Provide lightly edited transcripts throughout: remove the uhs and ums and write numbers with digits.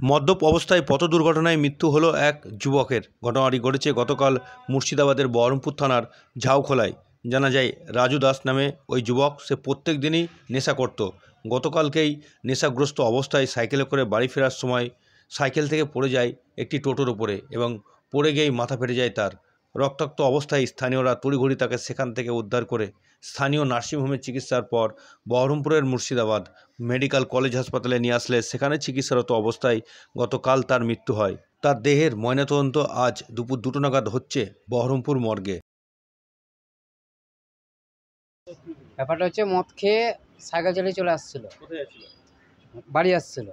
মদ্যপ অবস্থায় পথ দুর্ঘটনায় মৃত্যু হলো এক যুবকের। ঘটনাটি ঘটেছে গতকাল মুর্শিদাবাদের বহরমপুর থানার ঝাউখোলায়। জানা যায় রাজু দাস নামে ওই যুবক, সে প্রত্যেক দিনই নেশা করত। গতকালকেই নেশাগ্রস্ত অবস্থায় সাইকেলে করে বাড়ি ফেরার সময় সাইকেল থেকে পড়ে যায় একটি টোটোর উপরে এবং পড়ে গিয়েই মাথা ফেটে যায় তার। রক্তাক্ত অবস্থায় স্থানীয়রা তড়িঘড়ি তাকে সেখান থেকে উদ্ধার করে স্থানীয় নার্সিংহোমে চিকিৎসার পর বহরমপুরের মুর্শিদাবাদ মেডিকেল কলেজ হাসপাতালে নিয়ে আসলে সেখানে চিকিৎসারত অবস্থায় গতকাল তার মৃত্যু হয়। তার দেহের ময়নাতদন্ত আজ দুপুর 2টো নাগাদ হচ্ছে বহরমপুর মর্গে। ব্যাপারটা হচ্ছে মদ খেয়ে সাইকেল চালিয়ে চলে আসছিল, বাড়ি আসছিল।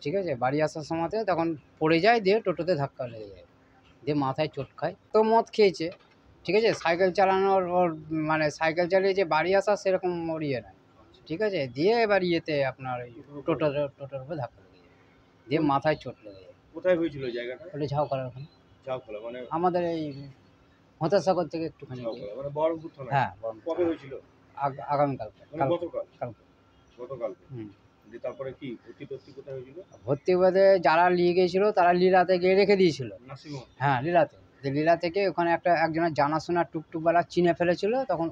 ঠিক আছে, বাড়ি আসার সময়তে তখন পড়ে যায়, দিয়ে টোটোতে ধাক্কা লেগে যায়, দিয়ে মাথায় চোট খায়। তো মদ খেয়েছে, ঠিক আছে, সাইকেল চালানোর ওর মানে সাইকেল চালিয়ে যে বাড়ি আসা সেরকম ওর ইয়ে নয়, ঠিক আছে। দিয়ে এবার ইয়েতে আপনার ওই টোটোর উপরে ধাক্কা লেগে যায়, দিয়ে মাথায় চোট লেগে যায়। কোথায় হয়েছিল জায়গাটা? ওটা ঝাউখলার ওখানে, ঝাউখোলা মানে আমাদের এই হতাসাগর থেকে একটুখানি গিয়ে। ঝাউখোলা মানে বহরমপুর থানা। হ্যাঁ, কবে হয়েছিল? আগামীকালকে, মানে গতকাল। কালকে। গতকালকে। দিয়ে তারপরে কি ভর্তি কোথায় হয়েছিল? ভর্তি বাদে যারা নিয়ে গিয়েছিল তারা লীলাতে গিয়ে রেখে দিয়েছিল। নার্সিংহোম। হ্যাঁ, লীলাতে। লীলা থেকে ওখানে একজনের জানাশোনা টুকটুকওয়ালা চিনে ফেলেছিল, তখন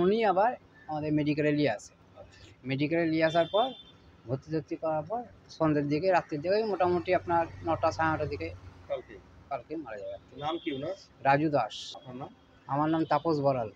উনি আবার আমাদের মেডিকেলে নিয়ে আসে। মেডিকেলে নিয়ে আসার পর ভর্তি করার পর সন্ধ্যের দিকে, রাত্রির দিকে, মোটামুটি আপনার 9টা সাড়ে 9টার দিকে কালকে মারা যাবে। নাম কি ওনার? রাজু দাস। আপনার নাম? আমার নাম তাপস বড়াল।